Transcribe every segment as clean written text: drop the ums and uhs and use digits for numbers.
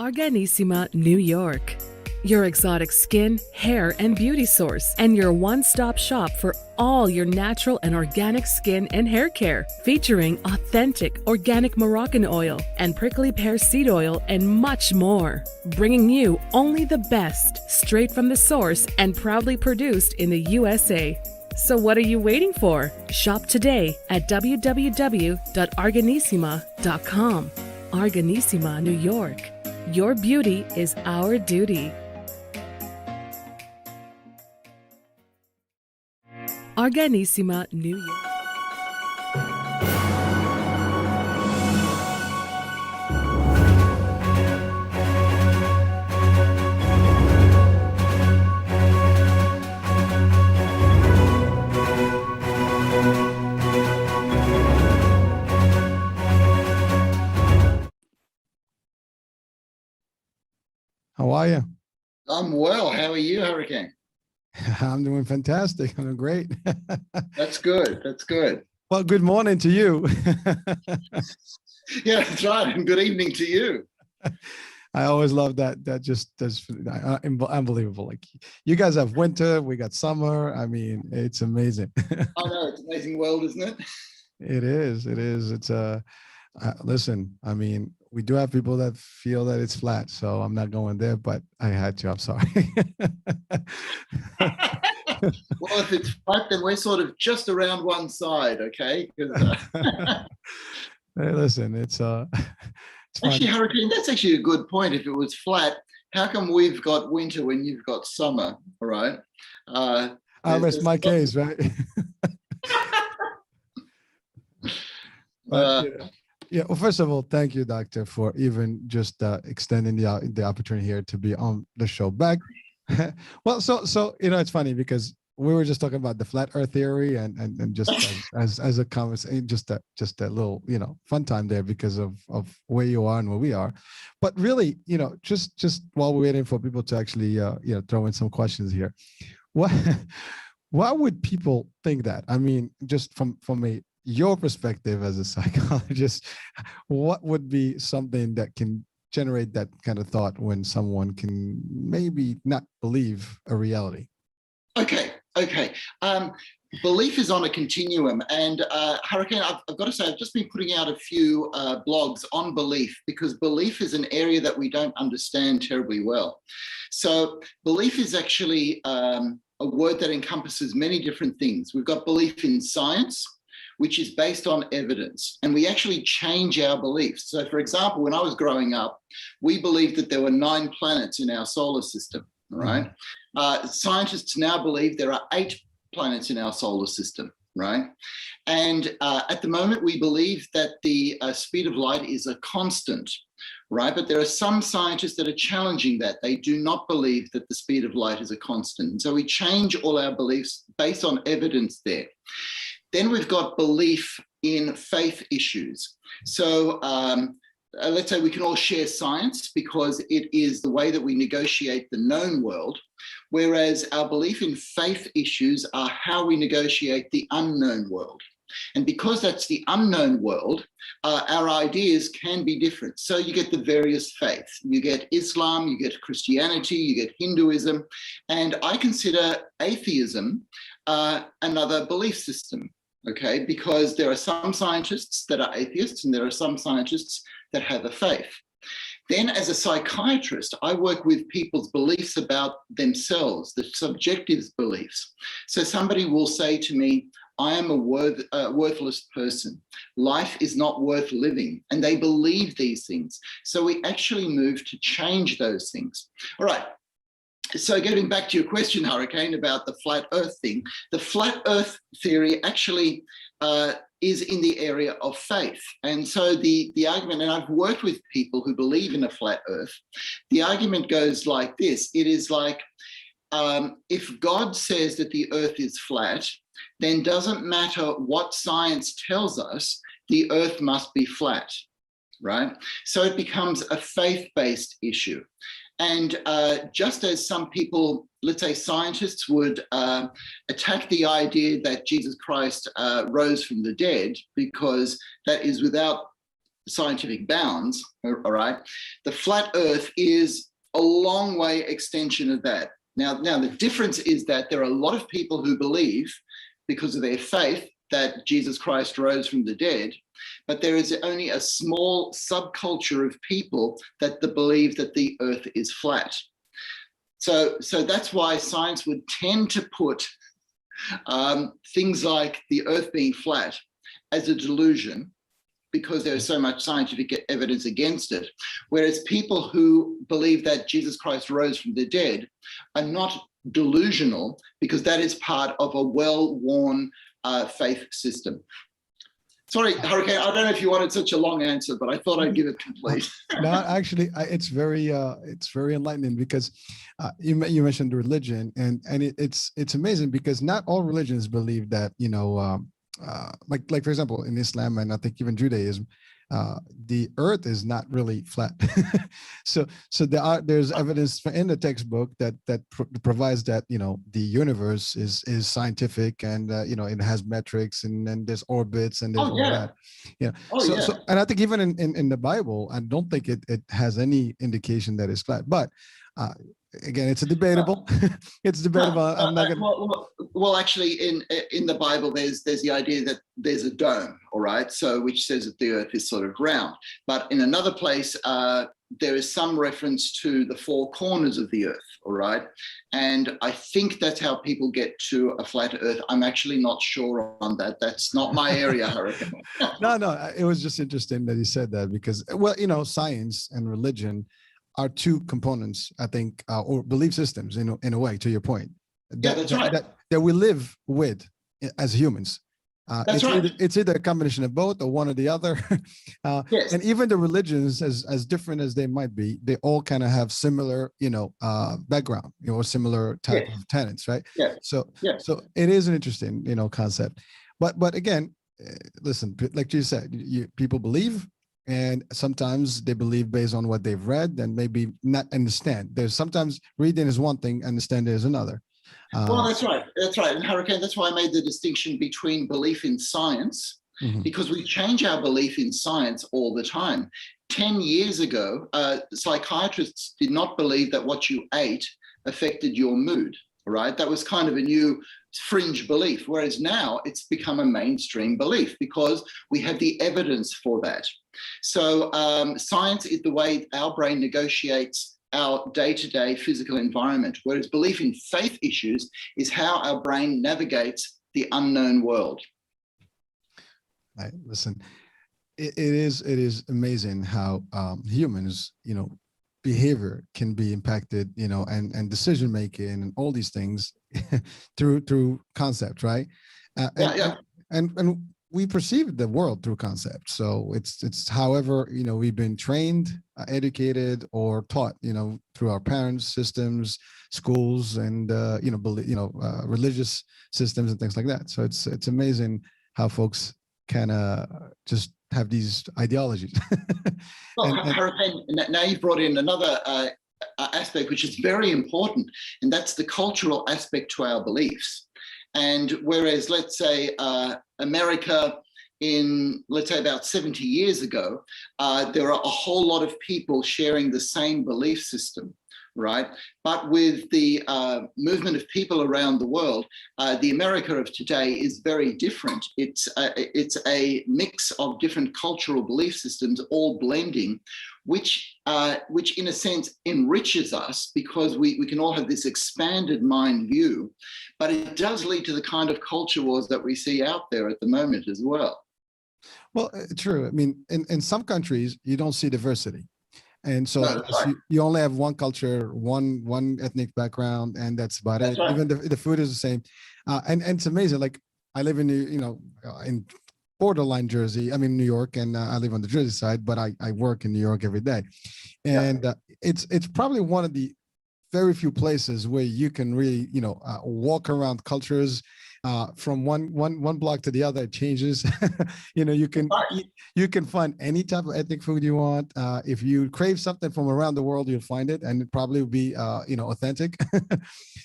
Arganissima, New York. Your exotic skin, hair, and beauty source, and your one-stop shop for all your natural and organic skin and hair care, featuring authentic organic Moroccan oil and prickly pear seed oil and much more. Bringing you only the best, straight from the source and proudly produced in the USA. So what are you waiting for? Shop today at www.arganissima.com. Arganissima, New York. Your beauty is our duty. Arganissima, New York. How are you? I'm well. How are you, Hurricane? I'm doing fantastic. I'm doing great. That's good. That's good. Well, good morning to you. Yeah, that's right. And good evening to you. I always love that. That's unbelievable. Like, you guys have winter, we got summer. I mean, it's amazing. I know, it's an amazing world, isn't it? It is. It is. It's listen, I mean, we do have people that feel that it's flat, so I'm not going there, but I had to. I'm sorry. Well, if it's flat, then we're sort of just around one side, okay? Hey, listen, it's actually, Hurricane, that's actually a good point. If it was flat, how come we've got winter when you've got summer? All right. I rest my case, right? But, yeah. Well, first of all, thank you, Doctor, for even just extending the opportunity here to be on the show back. Well, so it's funny because we were just talking about the flat Earth theory and just as a conversation, just a little fun time there because of where you are and where we are. But really, just while we're waiting for people to actually throw in some questions here, why would people think that? I mean, just from your perspective as a psychologist, what would be something that can generate that kind of thought when someone can maybe not believe a reality? Okay. Belief is on a continuum, and Hurricane, I've got to say, I've just been putting out a few blogs on belief because belief is an area that we don't understand terribly well. So belief is actually a word that encompasses many different things. We've got belief in science, which is based on evidence, and we actually change our beliefs. So for example, when I was growing up, we believed that there were 9 planets in our solar system, right? Scientists now believe there are 8 planets in our solar system, right? And at the moment, we believe that the speed of light is a constant, right? But there are some scientists that are challenging that. They do not believe that the speed of light is a constant. And so we change all our beliefs based on evidence there. Then we've got belief in faith issues. So let's say we can all share science because it is the way that we negotiate the known world, whereas our belief in faith issues are how we negotiate the unknown world. And because that's the unknown world, our ideas can be different. So you get the various faiths. You get Islam, you get Christianity, you get Hinduism, and I consider atheism another belief system. Okay, because there are some scientists that are atheists and there are some scientists that have a faith. Then as a psychiatrist, I work with people's beliefs about themselves, the subjective beliefs. So somebody will say to me, I am a worthless person. Life is not worth living. And they believe these things. So we actually move to change those things. All right. So getting back to your question, Hurricane, about the flat Earth thing, the flat Earth theory actually is in the area of faith. And so the argument, and I've worked with people who believe in a flat Earth, the argument goes like this. It is like, if God says that the Earth is flat, then doesn't matter what science tells us, the Earth must be flat, right? So it becomes a faith-based issue. And just as some people, let's say scientists, would attack the idea that Jesus Christ rose from the dead because that is without scientific bounds, all right, the flat Earth is a long way extension of that. Now, the difference is that there are a lot of people who believe, because of their faith, that Jesus Christ rose from the dead, but there is only a small subculture of people that believe that the Earth is flat. So that's why science would tend to put things like the Earth being flat as a delusion, because there's so much scientific evidence against it. Whereas people who believe that Jesus Christ rose from the dead are not delusional, because that is part of a well-worn faith system. Sorry, Hurricane, I don't know if you wanted such a long answer, but I thought I'd give it complete. No, actually, it's very enlightening, because you mentioned religion, and it's amazing, because not all religions believe that, like for example, in Islam, and I think even Judaism, the Earth is not really flat. so there's evidence in the textbook that provides that the universe is scientific, and it has metrics, and then there's orbits, and there's all that. So and I think even in the Bible, I don't think it has any indication that it's flat. But again, it's debatable. It's debatable. I'm not gonna. Well, actually, in the Bible, there's the idea that there's a dome, all right, so which says that the Earth is sort of round. But in another place, there is some reference to the four corners of the Earth, all right, and I think that's how people get to a flat Earth. I'm actually not sure on that. That's not my area, Hurricane. No, it was just interesting that he said that, because, well, science and religion are two components, I think, or belief systems, in a way, to your point. That's right. That we live with as humans. That's right. It's either a combination of both or one or the other. Yes. And even the religions, as different as they might be, they all kind of have similar, background, similar type of tenets, right? Yeah. So it is an interesting, concept. But again, listen, like you said, people believe. And sometimes they believe based on what they've read and maybe not understand. There's sometimes reading is one thing, understanding is another. Well, that's right. That's right. And Hurricane, that's why I made the distinction between belief in science, because we change our belief in science all the time. 10 years ago, psychiatrists did not believe that what you ate affected your mood, right? That was kind of a new fringe belief, whereas now it's become a mainstream belief because we have the evidence for that. So science is the way our brain negotiates our day-to-day physical environment, whereas belief in faith issues is how our brain navigates the unknown world. Right. Listen, it is amazing how humans, behavior can be impacted, and decision making and all these things through concept, right? And we perceive the world through concept. So it's however we've been trained, educated, or taught, through our parents' systems, schools, and religious systems and things like that. So it's amazing how folks can just have these ideologies. Well, Hurricane, now you've brought in another aspect which is very important, and that's the cultural aspect to our beliefs. And whereas, let's say, America in, let's say, about 70 years ago, there are a whole lot of people sharing the same belief system, right? But with the movement of people around the world, the America of today is very different. It's a mix of different cultural belief systems all blending, which in a sense enriches us because we can all have this expanded mind view, but it does lead to the kind of culture wars that we see out there at the moment as well. Well, true. I mean, in some countries, you don't see diversity. And so No, you only have one culture, one ethnic background, and that's about it. Right. Even the food is the same. And it's amazing. Like I live in, in borderline Jersey, New York, and I live on the Jersey side, but I work in New York every day. And it's probably one of the very few places where you can really, walk around cultures from one block to the other. It changes. You can find any type of ethnic food you want. If you crave something from around the world, you'll find it, and it probably will be authentic.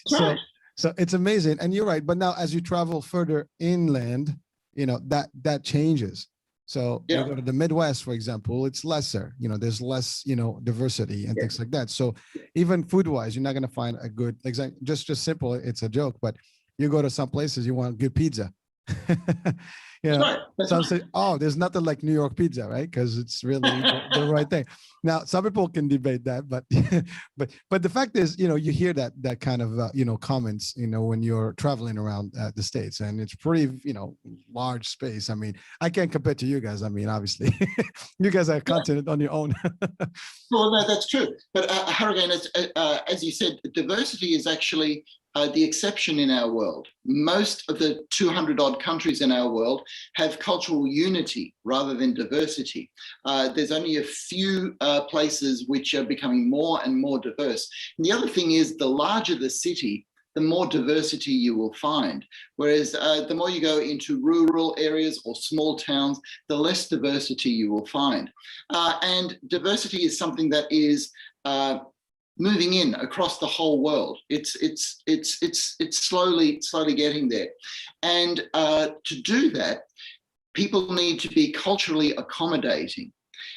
So it's amazing. And you're right. But now as you travel further inland, that changes. So you go to the Midwest, for example, it's lesser, there's less, diversity and things like that. So even food wise, you're not going to find a good, just simple. It's a joke, but you go to some places, you want good pizza. Some say, oh, there's nothing like New York pizza, right? Because it's really the right thing. Now, some people can debate that, but but the fact is, you hear that kind of comments, when you're traveling around the States, and it's pretty, large space. I mean, I can't compare to you guys. I mean, obviously, you guys are a continent on your own. Well, no, that's true. But Hurricane, as you said, diversity is actually the exception in our world. Most of the 200 odd countries in our world have cultural unity rather than diversity. There's only a few places which are becoming more and more diverse. And the other thing is, the larger the city, the more diversity you will find. Whereas the more you go into rural areas or small towns, the less diversity you will find. And diversity is something that is moving in across the whole world. It's slowly getting there. And to do that, people need to be culturally accommodating.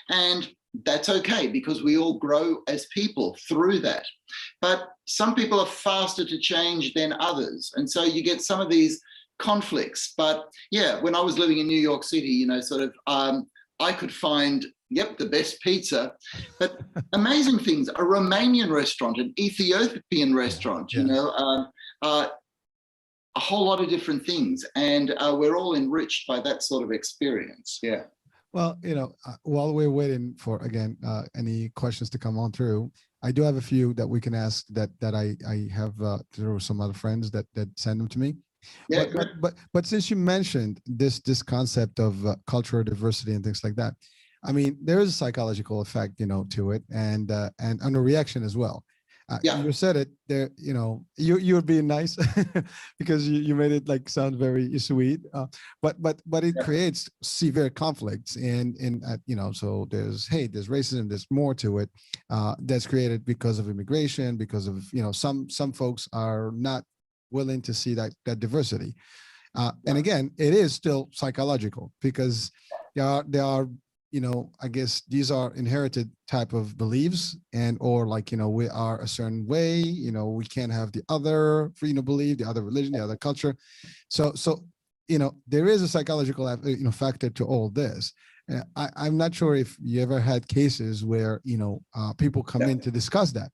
And that's okay, because we all grow as people through that. But some people are faster to change than others. And so you get some of these conflicts. But yeah, when I was living in New York City, I could find the best pizza, but amazing things, a Romanian restaurant, an Ethiopian restaurant, a whole lot of different things. And we're all enriched by that sort of experience. Yeah. Well, while we're waiting for, again, any questions to come on through, I do have a few that we can ask that I have through some other friends that send them to me. Yeah, but since you mentioned this concept of cultural diversity and things like that, I mean, there is a psychological effect, to it, and a reaction as well. You said it there, you were being nice because you made it sound very sweet, but it creates severe conflicts, and so there's racism, there's more to it that's created because of immigration, because of some folks are not willing to see that diversity, and again, it is still psychological, because there are I guess these are inherited type of beliefs, or we are a certain way, we can't have the other belief, the other religion, the other culture. So there is a psychological factor to all this. I'm not sure if you ever had cases where people come in to discuss that.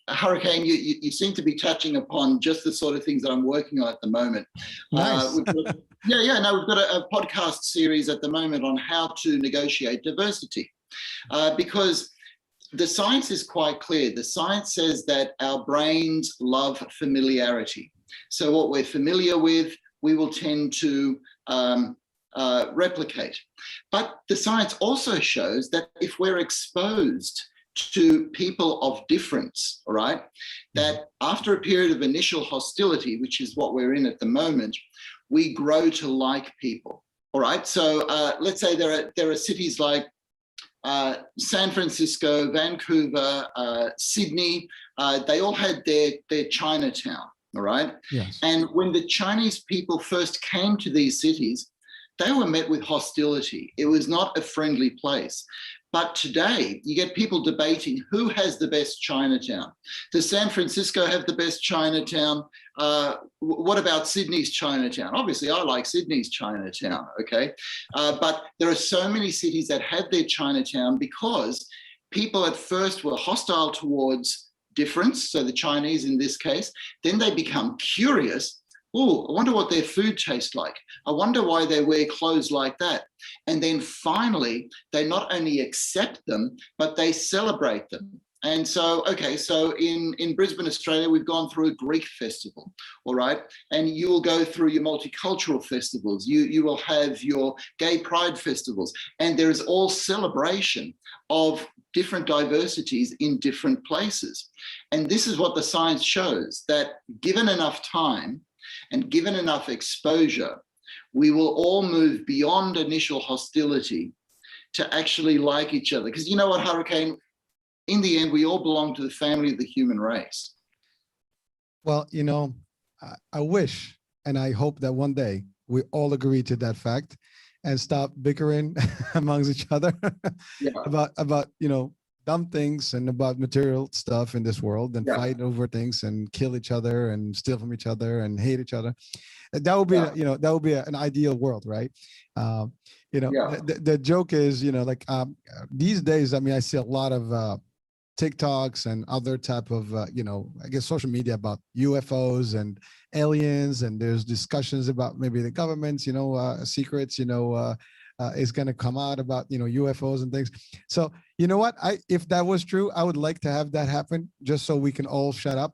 Hurricane, you seem to be touching upon just the sort of things that I'm working on at the moment. Nice. We've got a podcast series at the moment on how to negotiate diversity, because the science is quite clear. The science says that our brains love familiarity. So what we're familiar with, we will tend to replicate. But the science also shows that if we're exposed to people of difference, all right, that after a period of initial hostility, which is what we're in at the moment, we grow to like people, all right? So let's say there are cities like San Francisco, Vancouver, Sydney, they all had their Chinatown, all right? Yes. And when the Chinese people first came to these cities, they were met with hostility. It was not a friendly place. But today, you get people debating who has the best Chinatown. Does San Francisco have the best Chinatown? What about Sydney's Chinatown? Obviously, I like Sydney's Chinatown, okay? But there are so many cities that had their Chinatown because people at first were hostile towards difference, so the Chinese in this case. Then they become curious. Oh, I wonder what their food tastes like. I wonder why they wear clothes like that. And then finally, they not only accept them, but they celebrate them. And so, okay, so in Brisbane, Australia, we've gone through a Greek festival, all right? And you will go through your multicultural festivals. You will have your gay pride festivals. And there is all celebration of different diversities in different places. And this is what the science shows, that given enough time, and given enough exposure, we will all move beyond initial hostility to actually like each other. Because you know what, Hurricane? In the end, we all belong to the family of the human race. Well, I wish and I hope that one day we all agree to that fact and stop bickering amongst each other about dumb things and about material stuff in this world, and fight over things and kill each other and steal from each other and hate each other. That would be that would be an ideal world, right? The joke is, these days, I mean, I see a lot of TikToks and other type of I guess social media about UFOs and aliens, and there's discussions about maybe the government's secrets is going to come out about UFOs and things. So you know what, if that was true, I would like to have that happen, just so we can all shut up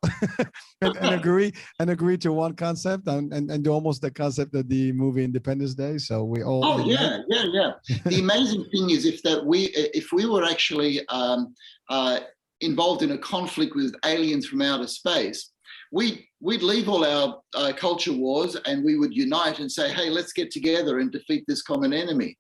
and agree to one concept and do almost the concept of the movie Independence Day. So we all The amazing thing is, if we were actually involved in a conflict with aliens from outer space, we'd leave all our culture wars and we would unite and say, hey, let's get together and defeat this common enemy,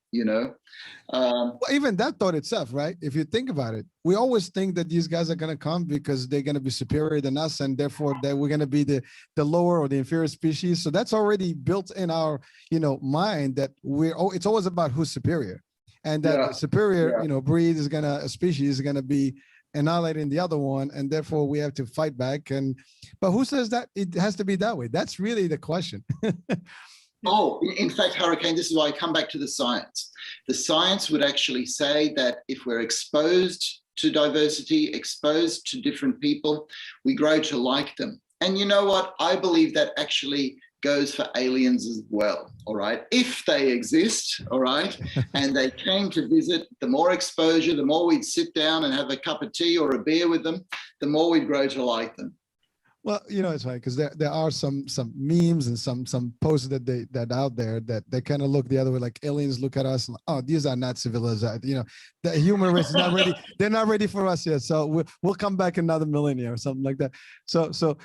Well, even that thought itself, right? If you think about it, we always think that these guys are going to come because they're going to be superior than us, and therefore that we're going to be the lower or the inferior species. So that's already built in our, mind, that it's always about who's superior, and that the superior, species is going to be annihilating the other one, and therefore we have to fight back. But who says that it has to be that way? That's really the question. In fact, Hurricane, this is why I come back to the science. The science would actually say that if we're exposed to diversity, exposed to different people, we grow to like them. And you know what? I believe that actually goes for aliens as well, all right? If they exist, all right, and they came to visit, the more exposure, the more we'd sit down and have a cup of tea or a beer with them, the more we'd grow to like them. Well, it's funny because there are some memes and some posts that out there that they kind of look the other way, like aliens look at us and, oh, these are not civilized. The human race is not ready. They're not ready for us yet. So we'll come back another millennia or something like that. So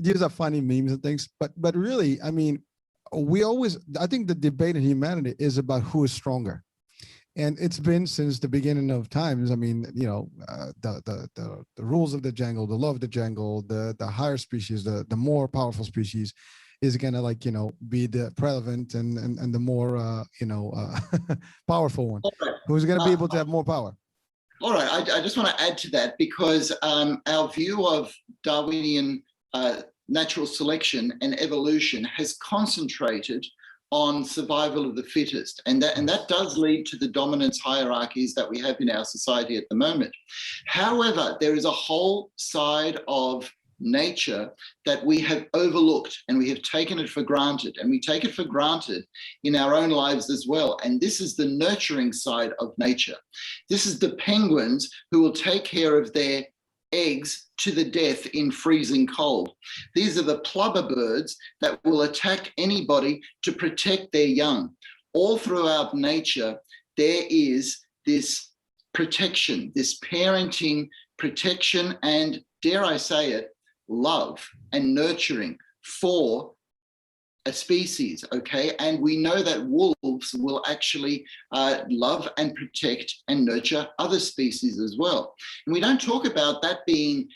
these are funny memes and things. But really, I mean, I think the debate in humanity is about who is stronger. And it's been since the beginning of times. I mean, the rules of the jungle, the law of the jungle, the higher species, the more powerful species is gonna be the prevalent and the more powerful one, who's gonna be able to have more power. All right, I just want to add to that, because our view of Darwinian natural selection and evolution has concentrated on survival of the fittest. And that does lead to the dominance hierarchies that we have in our society at the moment. However, there is a whole side of nature that we have overlooked, and we have taken it for granted, and we take it for granted in our own lives as well. And this is the nurturing side of nature. This is the penguins who will take care of their eggs to the death in freezing cold. These are the plover birds that will attack anybody to protect their young. All throughout nature, there is this protection, this parenting protection, and, dare I say it, love and nurturing for a species, okay? And we know that wolves will actually love and protect and nurture other species as well. And we don't talk about that being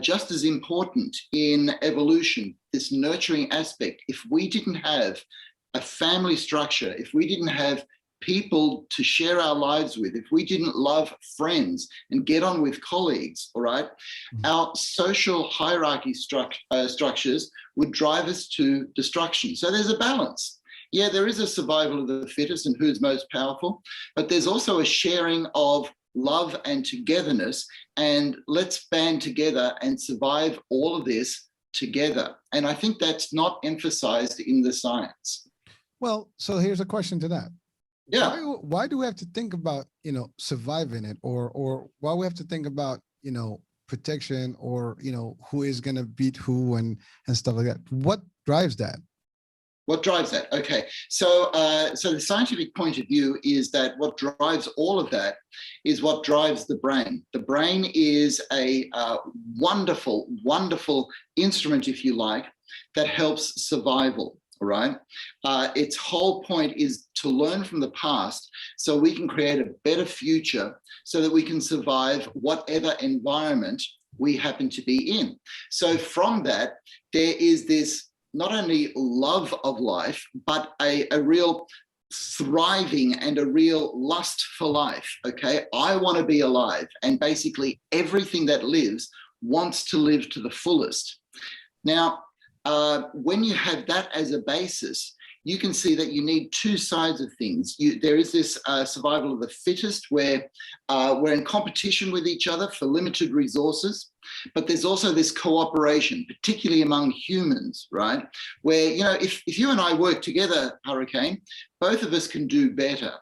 just as important in evolution, this nurturing aspect. If we didn't have a family structure, if we didn't have people to share our lives with, if we didn't love friends and get on with colleagues, all right, our social hierarchy structures would drive us to destruction. So there's a balance. Yeah, there is a survival of the fittest and who's most powerful, but there's also a sharing of love and togetherness, and let's band together and survive all of this together. And I think that's not emphasized in the science. Well, so here's a question to that. Yeah. Why do we have to think about, surviving it, or why we have to think about, protection, or, who is going to beat who and stuff like that? What drives that? What drives that? Okay. So the scientific point of view is that what drives all of that is what drives the brain. The brain is a wonderful, wonderful instrument, if you like, that helps survival. All right. Its whole point is to learn from the past so we can create a better future, so that we can survive whatever environment we happen to be in. So from that, there is this not only love of life, but a real thriving and a real lust for life. Okay, I want to be alive, and basically everything that lives wants to live to the fullest. Now, when you have that as a basis, you can see that you need two sides of things. There is this survival of the fittest, where we're in competition with each other for limited resources, but there's also this cooperation, particularly among humans, right? Where, you know, if you and I work together, Hurricane, both of us can do better.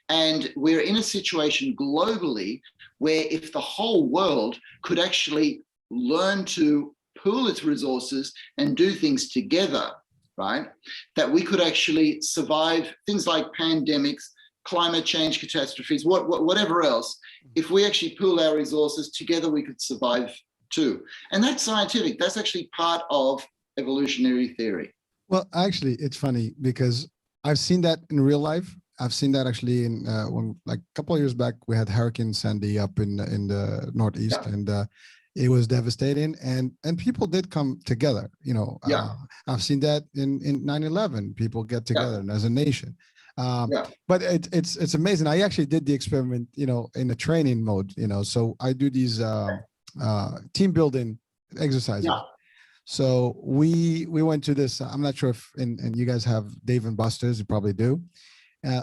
And we're in a situation globally where if the whole world could actually learn to pool its resources and do things together, right, that we could actually survive things like pandemics, climate change catastrophes, whatever else. If we actually pool our resources together, we could survive too. And that's scientific. That's actually part of evolutionary theory. Well, actually, it's funny because I've seen that in real life. I've seen that actually in when, like, a couple of years back, we had Hurricane Sandy up in the Northeast, Yeah. and it was devastating, and people did come together. You know, Yeah. I've seen that in 9/11. People get together as a nation. Yeah. But it's amazing. I actually did the experiment, you know, in a training mode. You know, so I do these team building exercises. Yeah. So we went to this. I'm not sure if and you guys have Dave and Buster's. You probably do.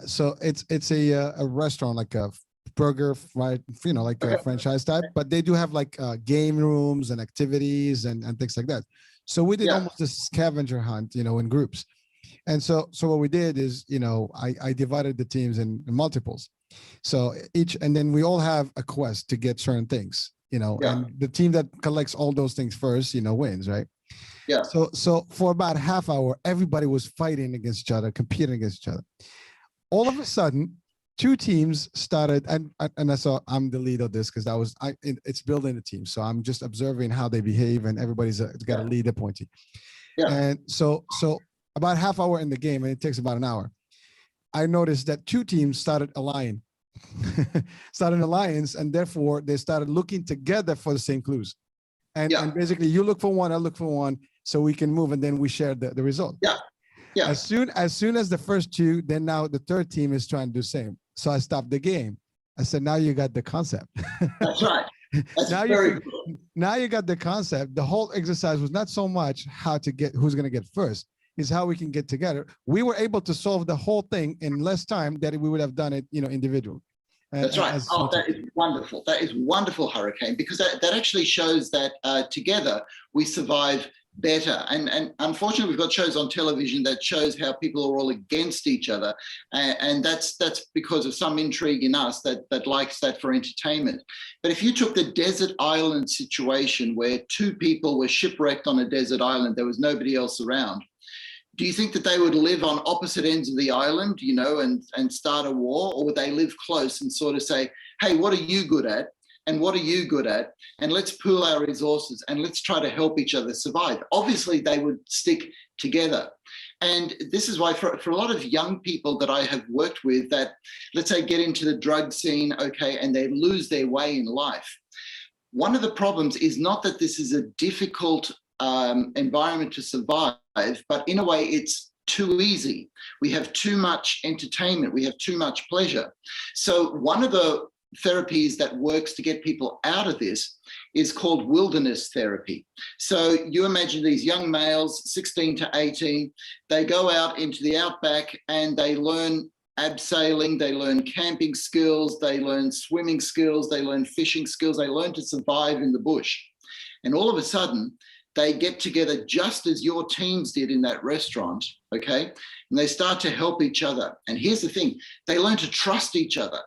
So it's a restaurant, like a burger, right? You know, like a franchise type, but they do have like game rooms and activities and things like that. So we did almost a scavenger hunt, you know, in groups. And so what we did is, you know, I divided the teams in multiples. So and then we all have a quest to get certain things, you know, and the team that collects all those things first, you know, wins, right? Yeah. So for about a half hour, everybody was fighting against each other, competing against each other. All of a sudden, two teams started, and I saw, I'm the lead of this because it's building a team. So I'm just observing how they behave, and everybody's got a lead appointee. Yeah. And so about half hour in the game, and it takes about an hour, I noticed that two teams started allying, started an alliance, and therefore they started looking together for the same clues. And basically, you look for one, I look for one, so we can move, and then we share the result. Yeah. Yeah. As soon as the first two, then now the third team is trying to do the same. So I stopped the game. I said, now you got the concept. That's right. That's now very cool. Now you got the concept. The whole exercise was not so much how to get who's going to get first, is how we can get together. We were able to solve the whole thing in less time than we would have done it, you know, individually. That's right. That is wonderful. That is wonderful, Hurricane, because that actually shows that together we survive better. And unfortunately, we've got shows on television that shows how people are all against each other. And that's because of some intrigue in us that likes that for entertainment. But if you took the desert island situation where two people were shipwrecked on a desert island, there was nobody else around, do you think that they would live on opposite ends of the island, you know, and start a war? Or would they live close and sort of say, hey, what are you good at? And what are you good at? And let's pool our resources and let's try to help each other survive. Obviously, they would stick together. And this is why for a lot of young people that I have worked with that, let's say, get into the drug scene, okay, and they lose their way in life. One of the problems is not that this is a difficult environment to survive, but in a way it's too easy. We have too much entertainment. We have too much pleasure. So one of the therapies that works to get people out of this is called wilderness therapy. So you imagine these young males, 16 to 18, they go out into the outback and they learn abseiling, they learn camping skills, they learn swimming skills, they learn fishing skills, they learn to survive in the bush. And all of a sudden, they get together just as your teams did in that restaurant, okay? And they start to help each other. And here's the thing, they learn to trust each other.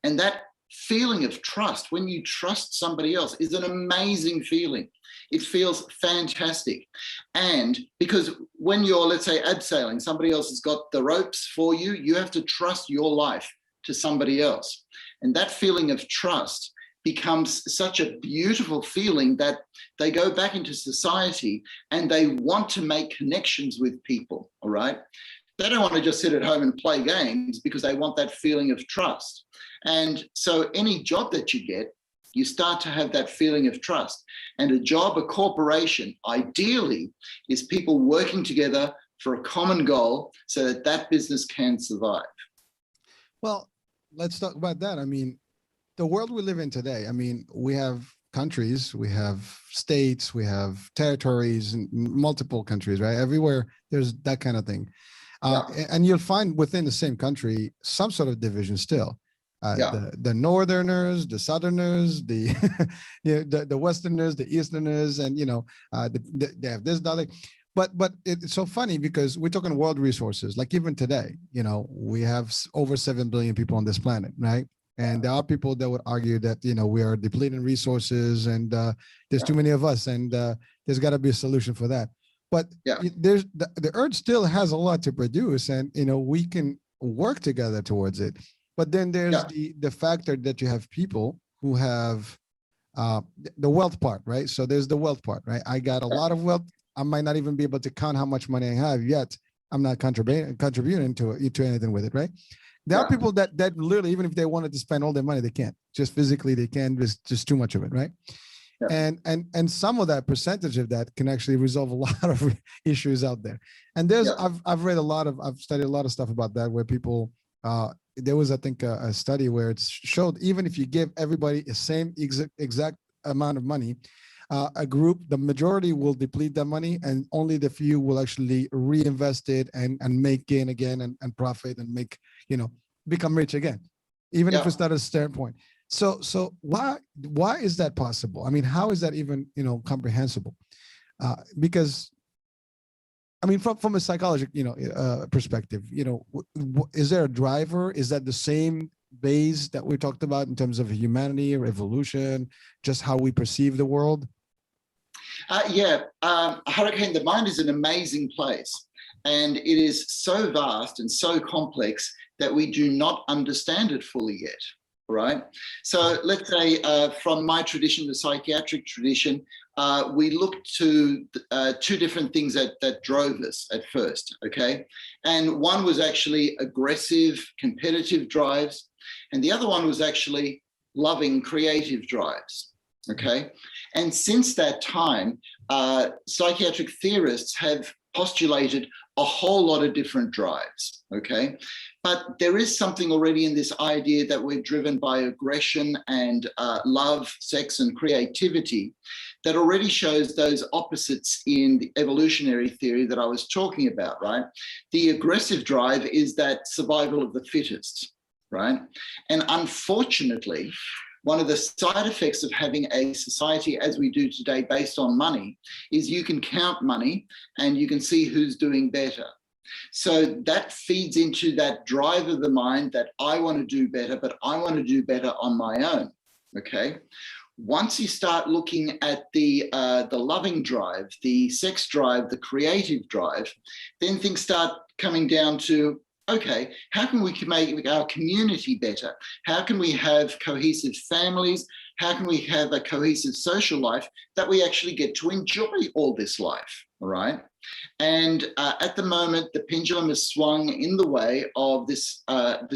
And that feeling of trust, when you trust somebody else, is an amazing feeling. It feels fantastic. And because when you're, let's say, abseiling, somebody else has got the ropes for you, you have to trust your life to somebody else. And that feeling of trust becomes such a beautiful feeling that they go back into society and they want to make connections with people, all right? They don't want to just sit at home and play games because they want that feeling of trust. And so any job that you get, You start to have that feeling of trust. And a job, a corporation, ideally, is people working together for a common goal so that that business can survive. Well, let's talk about that. I mean, the world we live in today, I mean, we have countries, we have states, we have territories, and multiple countries, right? Everywhere there's that kind of thing. And you'll find within the same country some sort of division still. The Northerners, the Southerners, the the Westerners, the Easterners, and they have this, that. But it's so funny because we're talking world resources. Like even today, we have over 7 billion people on this planet, right? And there are people that would argue that we are depleting resources and there's too many of us, and there's got to be a solution for that. But there's the Earth still has a lot to produce, and we can work together towards it. But then there's the factor that you have people who have the wealth part, right? So there's the wealth part, right? I got a lot of wealth. I might not even be able to count how much money I have yet. I'm not contributing to anything with it, right? There are people that literally, even if they wanted to spend all their money, they can't. Just physically, they can't. There's just too much of it, right? And some of that percentage of that can actually resolve a lot of issues out there. And I've studied a lot of stuff about that, where people there was, I think, a study where it showed even if you give everybody the same exact amount of money, the majority will deplete that money, and only the few will actually reinvest it and make gain again and profit and make, become rich again, even if it's not a standpoint. So why is that possible? I mean, how is that even, comprehensible? Because I mean, from a psychology, perspective, is there a driver? Is that the same base that we talked about in terms of humanity or evolution, just how we perceive the world? Hurricane, the mind is an amazing place, and it is so vast and so complex that we do not understand it fully yet. Right. So let's say from my tradition, the psychiatric tradition, we looked to two different things that drove us at first. OK, and one was actually aggressive, competitive drives. And the other one was actually loving, creative drives. OK, and since that time, psychiatric theorists have postulated a whole lot of different drives. OK, but there is something already in this idea that we're driven by aggression and love, sex, and creativity that already shows those opposites in the evolutionary theory that I was talking about, right? The aggressive drive is that survival of the fittest, right? And unfortunately, one of the side effects of having a society as we do today based on money is you can count money and you can see who's doing better. So that feeds into that drive of the mind that I want to do better, but I want to do better on my own. Okay. Once you start looking at the loving drive, the sex drive, the creative drive, then things start coming down to, okay, how can we make our community better? How can we have cohesive families? How can we have a cohesive social life that we actually get to enjoy all this life, all right? And at the moment, the pendulum has swung in the way of this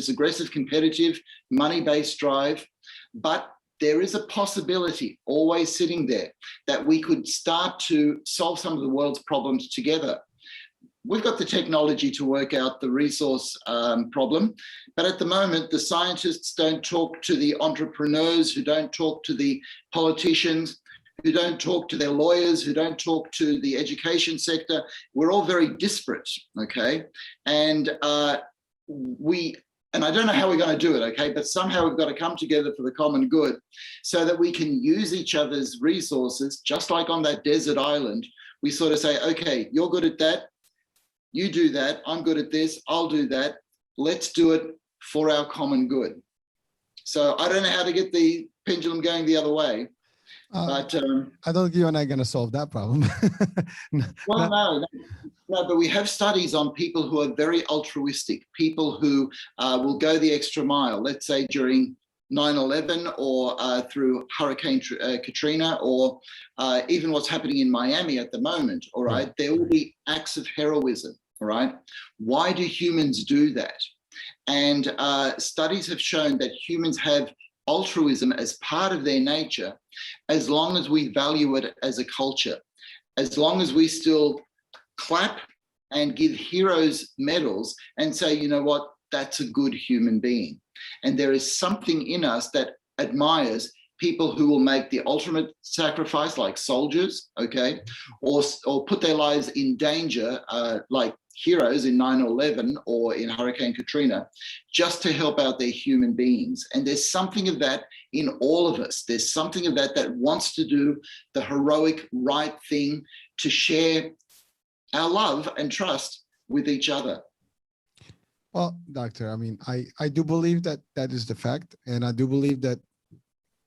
aggressive, competitive, money-based drive, but there is a possibility always sitting there that we could start to solve some of the world's problems together. We've got the technology to work out the resource problem, but at the moment, the scientists don't talk to the entrepreneurs, who don't talk to the politicians, who don't talk to their lawyers, who don't talk to the education sector. We're all very disparate, okay? And I don't know how we're going to do it, okay? But somehow we've got to come together for the common good so that we can use each other's resources, just like on that desert island. We sort of say, okay, you're good at that. You do that. I'm good at this. I'll do that. Let's do it for our common good. So I don't know how to get the pendulum going the other way. But I don't think you and I are going to solve that problem. No, but we have studies on people who are very altruistic, people who will go the extra mile, let's say during 9/11 or through Hurricane Katrina, or even what's happening in Miami at the moment, all right? There will be acts of heroism, all right? Why do humans do that? And studies have shown that humans have altruism as part of their nature, as long as we value it as a culture, as long as we still clap and give heroes medals and say, you know what, that's a good human being. And there is something in us that admires people who will make the ultimate sacrifice, like soldiers, okay, or put their lives in danger, like heroes in 9/11 or in Hurricane Katrina, just to help out their human beings. And there's something of that in all of us. There's something of that that wants to do the heroic right thing, to share our love and trust with each other. Well, doctor, I mean, I do believe that that is the fact. And I do believe that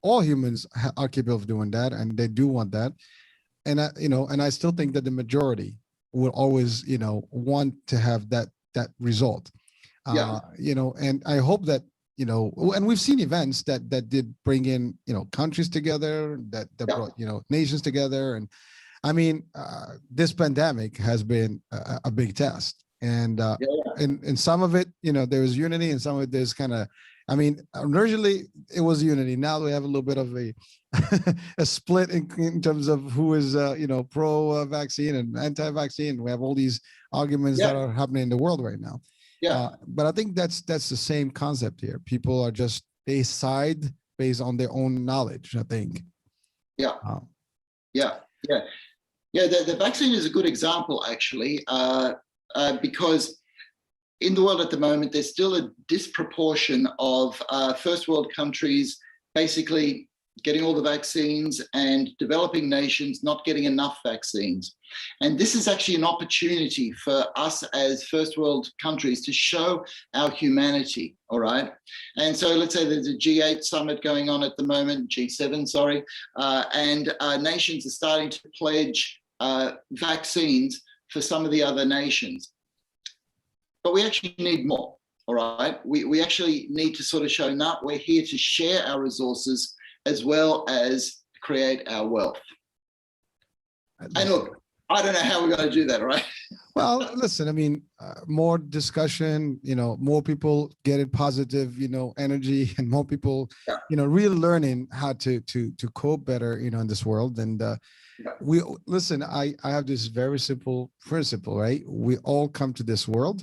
all humans are capable of doing that, and they do want that. And I still think that the majority will always, want to have that result. Yeah. And I hope that, and we've seen events that did bring in, countries together, that brought, nations together. And I mean, this pandemic has been a big test. And in some of it, there was unity, and some of it there's kind of, I mean, originally it was unity. Now we have a little bit of a a split in terms of who is pro vaccine and anti-vaccine. We have all these arguments that are happening in the world right now. But I think that's the same concept here. People are just, they side based on their own knowledge, I think. The vaccine is a good example, actually, because in the world at the moment, there's still a disproportion of first world countries basically getting all the vaccines and developing nations not getting enough vaccines. And this is actually an opportunity for us as first world countries to show our humanity, all right? And so let's say there's a G8 summit going on at the moment, G7, sorry, and nations are starting to pledge vaccines for some of the other nations. But we actually need more, all right? We actually need to sort of show, no, we're here to share our resources as well as create our wealth. And look, I don't know how we're going to do that, right? Well, listen, I mean, more discussion, more people getting positive, energy, and more people, really learning how to cope better, in this world. And we listen, I have this very simple principle, right? We all come to this world,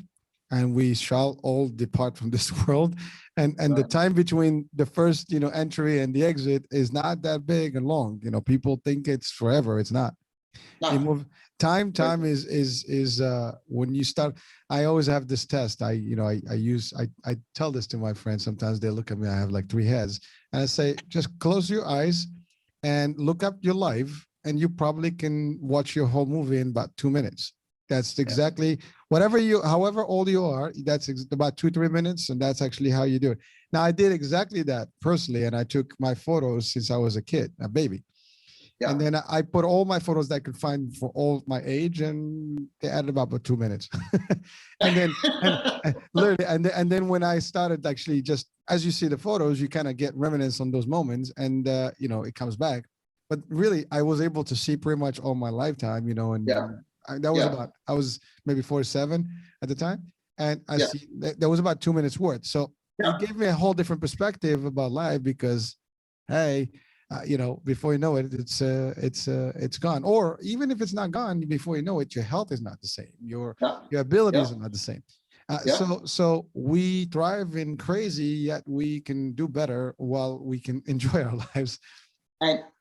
and we shall all depart from this world. And the time between the first, entry and the exit is not that big and long. People think it's forever. It's not. No. Time is when you start. I always have this test. I tell this to my friends. Sometimes they look at me. I have like 3 heads, and I say, just close your eyes and look up your life, and you probably can watch your whole movie in about 2 minutes. That's exactly however old you are, that's about 2-3 minutes. And that's actually how you do it. Now, I did exactly that personally. And I took my photos since I was a kid, a baby. And then I put all my photos that I could find for all my age, and they added about 2 minutes. and then literally, and then when I started actually, just as you see the photos, you kind of get reminiscence on those moments, and it comes back. But really, I was able to see pretty much all my lifetime, I was maybe 47 at the time, and I see that was about 2 minutes worth. So it gave me a whole different perspective about life, because, hey, before you know it, it's gone. Or even if it's not gone, before you know it, your health is not the same. Your abilities are not the same. So we thrive in crazy, yet we can do better while we can enjoy our lives.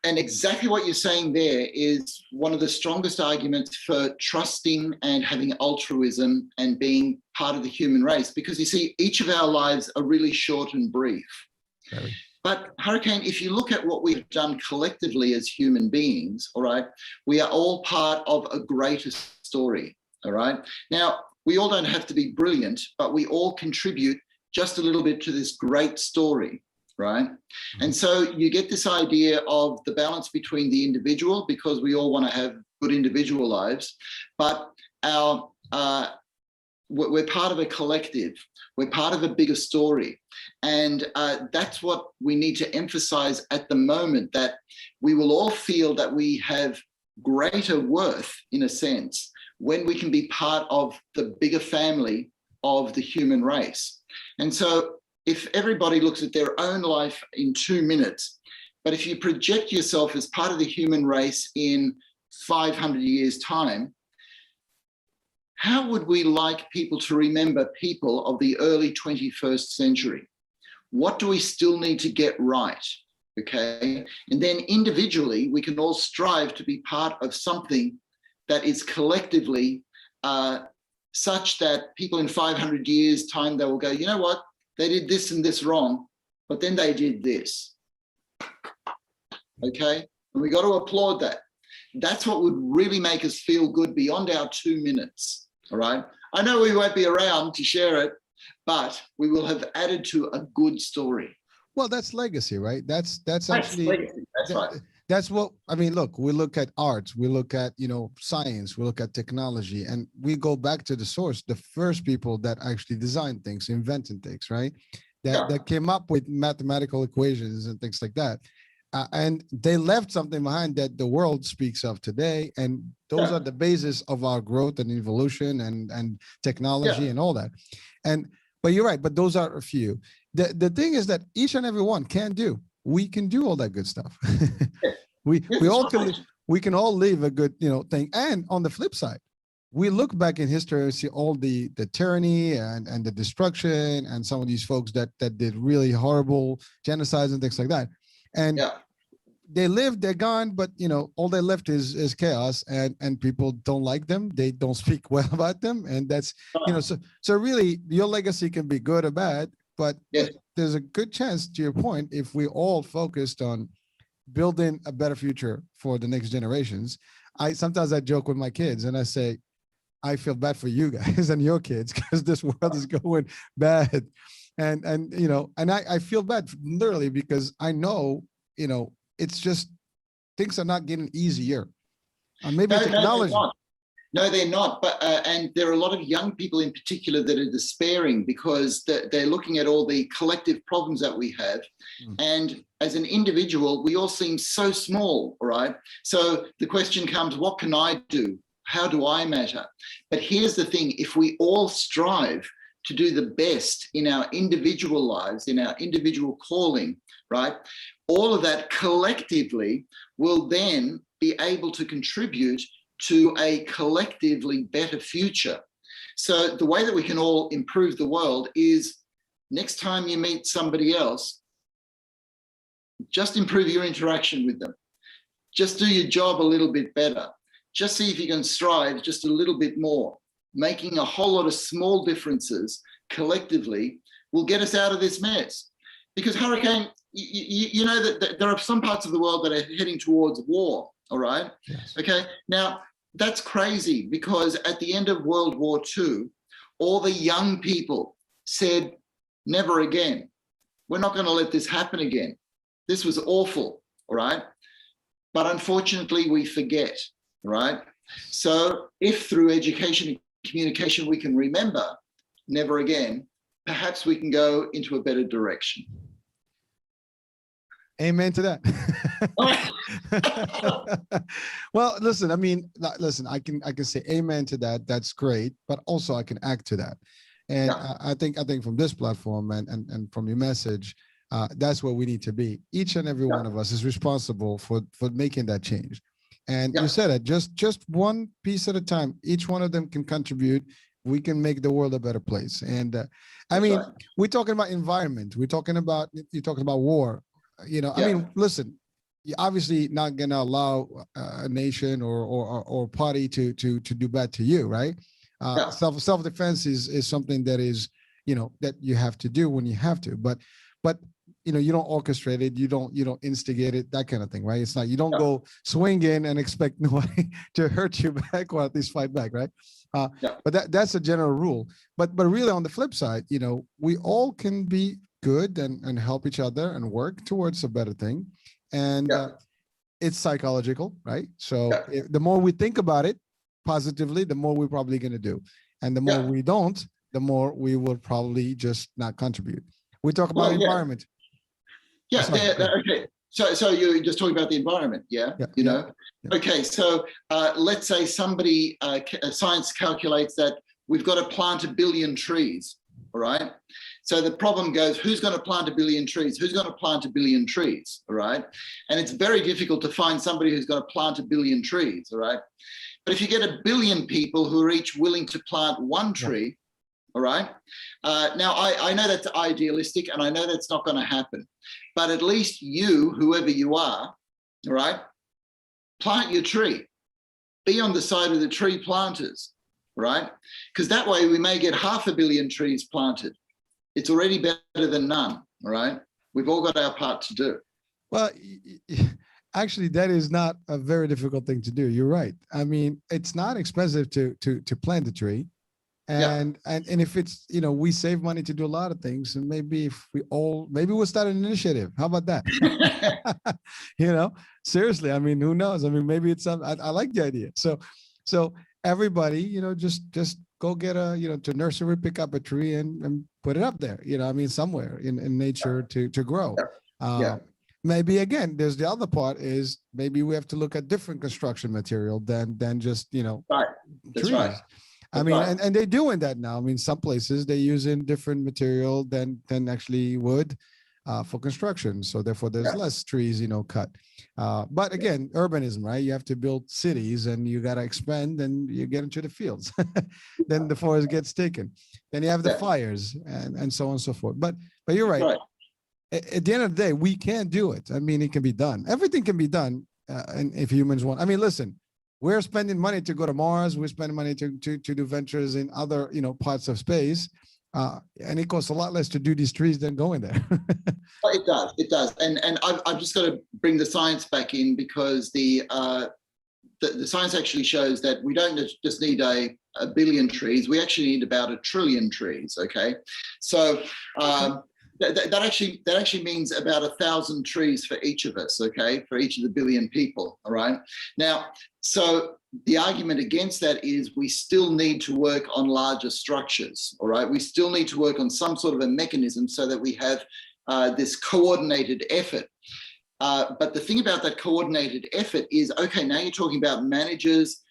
And exactly what you're saying there is one of the strongest arguments for trusting and having altruism and being part of the human race, because you see, each of our lives are really short and brief. Very. But Hurricane, if you look at what we've done collectively as human beings, all right, we are all part of a greater story, all right? Now, we all don't have to be brilliant, but we all contribute just a little bit to this great story. Right. And so you get this idea of the balance between the individual, because we all want to have good individual lives, but we're part of a collective. We're part of a bigger story. And that's what we need to emphasize at the moment, that we will all feel that we have greater worth, in a sense, when we can be part of the bigger family of the human race. And so if everybody looks at their own life in 2 minutes, but if you project yourself as part of the human race in 500 years' time, how would we like people to remember people of the early 21st century? What do we still need to get right? Okay. And then individually, we can all strive to be part of something that is collectively such that people in 500 years' time, they will go, you know what? They did this and this wrong, but then they did this. Okay. And we got to applaud that. That's what would really make us feel good beyond our 2 minutes. All right. I know we won't be around to share it, but we will have added to a good story. Well, that's legacy, right? That's actually legacy. That's right. That's what I mean. Look, we look at arts, we look at, you know, science, we look at technology, and we go back to the source, the first people that actually designed things, invented things, right? That came up with mathematical equations and things like that. And they left something behind that the world speaks of today. And those are the basis of our growth and evolution and technology and all that. But you're right, but those are a few. The thing is that each and every one can do. We can do all that good stuff. we can all live a good, you know, thing. And on the flip side, we look back in history and see all the tyranny and the destruction and some of these folks that did really horrible genocides and things like that. And they lived, they're gone, but you know, all they left is chaos, and people don't like them. They don't speak well about them, and that's, you know, so really your legacy can be good or bad, but there's a good chance, to your point, if we all focused on building a better future for the next generations. Sometimes I joke with my kids and I say, I feel bad for you guys and your kids because this world is going bad. And you know, and I feel bad literally because I know, you know, it's just things are not getting easier. Maybe technology. No, they're not. But and there are a lot of young people in particular that are despairing because they're looking at all the collective problems that we have. And as an individual, we all seem so small, right? So the question comes, what can I do? How do I matter? But here's the thing, if we all strive to do the best in our individual lives, in our individual calling, right? All of that collectively will then be able to contribute to a collectively better future. So the way that we can all improve the world is next time you meet somebody else, just improve your interaction with them. Just do your job a little bit better. Just see if you can strive just a little bit more. Making a whole lot of small differences collectively will get us out of this mess. Because Hurricane, you know that there are some parts of the world that are heading towards war, all right? Yes. Okay, now that's crazy because at the end of World War II, all the young people said, never again. We're not going to let this happen again. This was awful, all right? But unfortunately, we forget, right? So if through education and communication we can remember, never again, perhaps we can go into a better direction. Amen to that. Well, listen, I mean, listen, I can say amen to that. That's great, but also I can act to that. And I think from this platform and from your message, that's where we need to be. Each and every one of us is responsible for making that change. And you said it, just one piece at a time. Each one of them can contribute. We can make the world a better place. And I mean, we're talking about environment. You're talking about war. You know, I mean, listen, you're obviously not going to allow a nation or party to do bad to you, right? Self-defense is something that is, you know, that you have to do when you have to, but you know, you don't orchestrate it, you don't instigate it, that kind of thing, right? It's not, you don't go swing in and expect nobody to hurt you back or at least fight back, right? But that's a general rule. But really on the flip side, you know, we all can be good and help each other and work towards a better thing. And it's psychological, right? So the more we think about it positively, the more we're probably going to do. And the more we don't, the more we will probably just not contribute. We talk about environment. Okay. So you're just talking about the environment, you know? Okay, so let's say somebody, science calculates that we've got to plant 1 billion trees, all right? So the problem goes, who's going to plant a billion trees? Who's going to plant a billion trees? All right. And it's very difficult to find somebody who's going to plant a billion trees. All right. But if you get a billion people who are each willing to plant one tree, all right. Now, I know that's idealistic and I know that's not going to happen. But at least you, whoever you are, all right, plant your tree. Be on the side of the tree planters, right? Because that way we may get 500 million trees planted. It's already better than none, all right? We've all got our part to do. Well, actually, that is not a very difficult thing to do. You're right. I mean, it's not expensive to plant a tree. And if it's, you know, we save money to do a lot of things, and maybe if maybe we'll start an initiative. How about that? You know, seriously, I mean, who knows? I mean, maybe it's something. I like the idea. So everybody, you know, just go get to nursery, pick up a tree and put it up there, you know, I mean, somewhere in nature to grow. Maybe again, there's the other part is maybe we have to look at different construction material than just, you know, That's trees. right. I mean, and they're doing that now. I mean, some places they're using different material than actually wood for construction. So therefore there's less trees, you know, cut. But again, urbanism, right? You have to build cities and you got to expand and you get into the fields. Then the forest gets taken. Then you have the fires and so on and so forth. But you're right. At the end of the day, we can do it. I mean, it can be done. Everything can be done. And if humans want, I mean, listen, we're spending money to go to Mars. We're spending money to do ventures in other, you know, parts of space. And it costs a lot less to do these trees than going there. It does. And I've just got to bring the science back in, because the science actually shows that we don't just need a billion trees. We actually need about 1 trillion trees. Okay. So that actually means about 1,000 trees for each of us. Okay. For each of the billion people. All right. Now, so the argument against that is we still need to work on larger structures, all right? We still need to work on some sort of a mechanism so that we have this coordinated effort. But the thing about that coordinated effort is, okay, now you're talking about managers,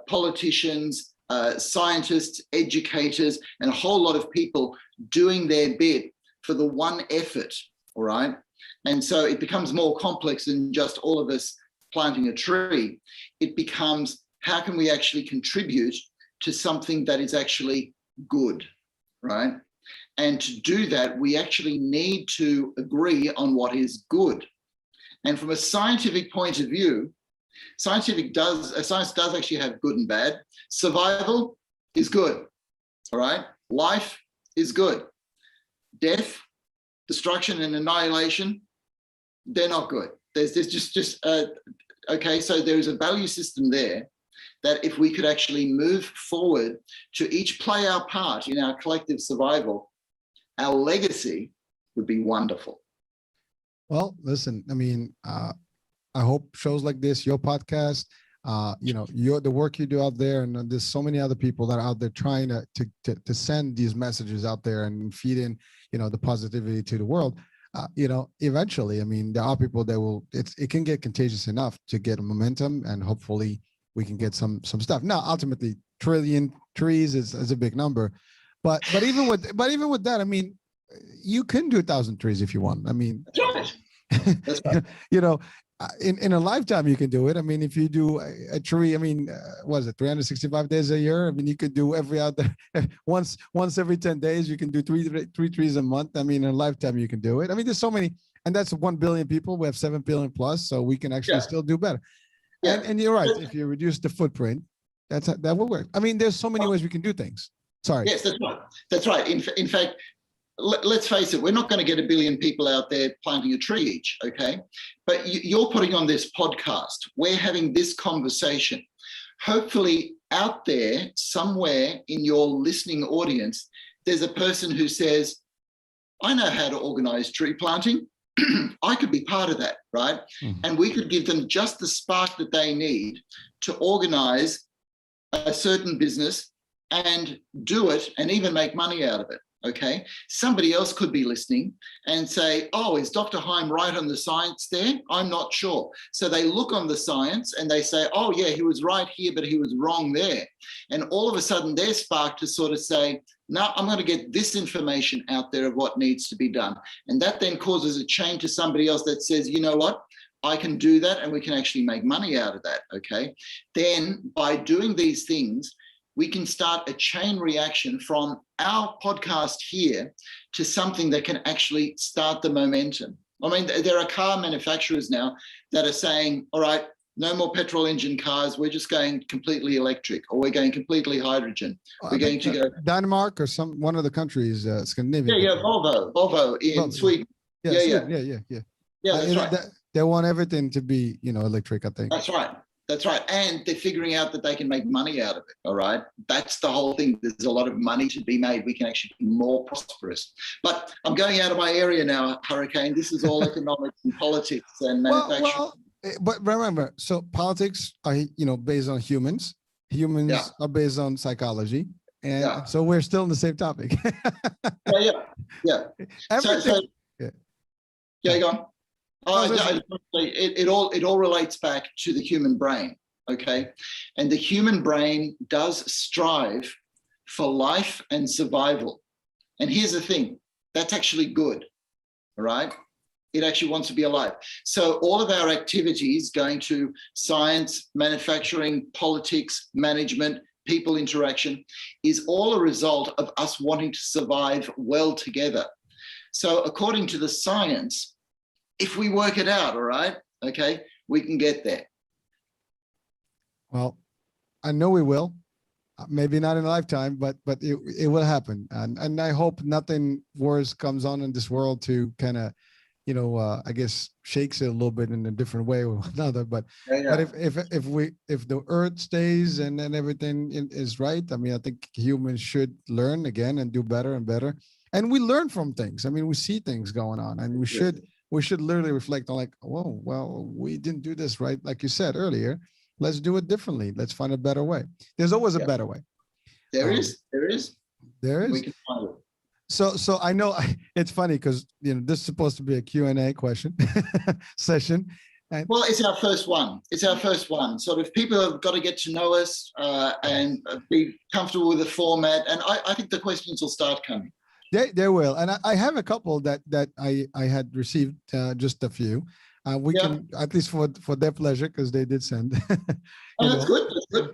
politicians, scientists, educators, and a whole lot of people doing their bit for the one effort, all right? And so it becomes more complex than just all of us planting a tree. It becomes, how can we actually contribute to something that is actually good, right? And to do that, we actually need to agree on what is good. And from a scientific point of view, science does actually have good and bad. Survival is good, all right? Life is good. Death, destruction, and annihilation, they're not good. There's just okay, so there is a value system there that if we could actually move forward to each play our part in our collective survival, our legacy would be wonderful. Well, listen, I mean, I hope shows like this, your podcast, you know, the work you do out there, and there's so many other people that are out there trying to send these messages out there and feed in, you know, the positivity to the world. You know, eventually, I mean, there are people that will, it can get contagious enough to get a momentum, and hopefully we can get some stuff. Now, ultimately, trillion trees is a big number, but even with that, I mean, you can do 1,000 trees if you want. I mean, That's right. You know, in a lifetime you can do it. I mean, if you do a tree, I mean, what is it, 365 days a year? I mean, you could do every other once every 10 days. You can do three trees a month. I mean, in a lifetime you can do it. I mean, there's so many, and that's 1 billion people. We have 7 billion plus, so we can actually still do better. And you're right. If you reduce the footprint, that will work. I mean, there's so many ways we can do things. Sorry. Yes, that's right. That's right. In fact, let's face it, we're not going to get 1 billion people out there planting a tree each, okay? But you're putting on this podcast. We're having this conversation. Hopefully out there, somewhere in your listening audience, there's a person who says, I know how to organize tree planting. I could be part of that, right? Mm-hmm. And we could give them just the spark that they need to organize a certain business and do it and even make money out of it. okay, somebody else could be listening and say, oh, is Dr. Heim right on the science there? I'm not sure. So they look on the science and they say, oh yeah, he was right here, but he was wrong there. And all of a sudden they're sparked to sort of say, no, I'm going to get this information out there of what needs to be done. And that then causes a chain to somebody else that says, you know what? I can do that and we can actually make money out of that, okay? Then by doing these things, we can start a chain reaction from our podcast here to something that can actually start the momentum. I mean, there are car manufacturers now that are saying, all right, no more petrol engine cars. We're just going completely electric, or we're going completely hydrogen. We're going to go Denmark or one of the countries, Scandinavia. Yeah, Volvo in Sweden. Yeah. Yeah, that's right. They want everything to be, electric, I think. That's right. That's right. And they're figuring out that they can make money out of it. All right. That's the whole thing. There's a lot of money to be made. We can actually be more prosperous. But I'm going out of my area now, Hurricane. This is all economics and politics and manufacturing. But remember, so politics are, based on humans. Humans are based on psychology. And so we're still on the same topic. Yeah. Everything. Go on. It all relates back to the human brain, okay? And the human brain does strive for life and survival. And here's the thing, that's actually good, all right? It actually wants to be alive. So all of our activities going to science, manufacturing, politics, management, people interaction is all a result of us wanting to survive well together. So according to the science, if we work it out, all right, okay, we can get there. Well, I know we will. Maybe not in a lifetime, but it will happen. And I hope nothing worse comes on in this world to kind of, I guess shakes it a little bit in a different way or another. But but if the earth stays and then everything is right, I mean, I think humans should learn again and do better and better. And we learn from things. I mean, we see things going on, and we should literally reflect on like, whoa, well, we didn't do this right. Like you said earlier, let's do it differently. Let's find a better way. There's always a better way. There is. We can find it. So I know it's funny because, this is supposed to be a Q&A question session. And well, it's our first one. Sort of people have got to get to know us and be comfortable with the format. And I think the questions will start coming. They will, and I have a couple that I had received, just a few. We can, at least for their pleasure, because they did send. That's good. That's good.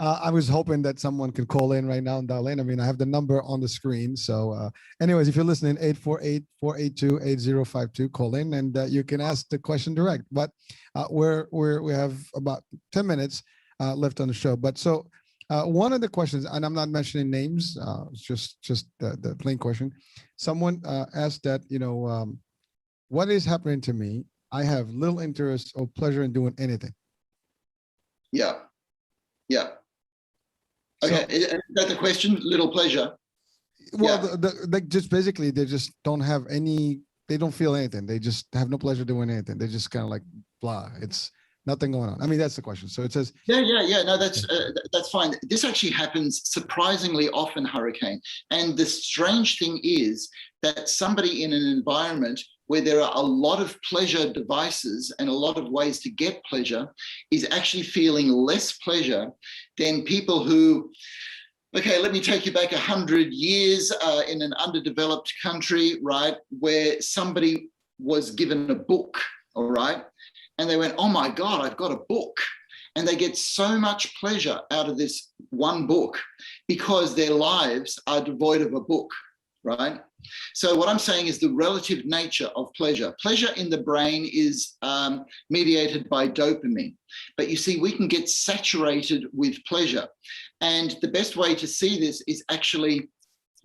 I was hoping that someone could call in right now and dial in. I mean, I have the number on the screen. So, anyways, if you're listening, 848-482-8052, call in and you can ask the question direct. But we have about 10 minutes left on the show. But so. One of the questions, and I'm not mentioning names, just the plain question. Someone asked that, what is happening to me? I have little interest or pleasure in doing anything. Yeah. Okay, is that the question? Little pleasure? Well, just basically, they just don't have any, they don't feel anything. They just have no pleasure doing anything. They're just kind of like, blah, it's nothing going on. I mean, that's the question. So it says, yeah. No, that's fine. This actually happens surprisingly often, Hurricane. And the strange thing is that somebody in an environment where there are a lot of pleasure devices and a lot of ways to get pleasure is actually feeling less pleasure than people who, okay, let me take you back 100 years in an underdeveloped country, right, where somebody was given a book, all right? And they went, oh my God, I've got a book. And they get so much pleasure out of this one book because their lives are devoid of a book, right? So what I'm saying is the relative nature of pleasure. Pleasure in the brain is mediated by dopamine. But you see, we can get saturated with pleasure. And the best way to see this is actually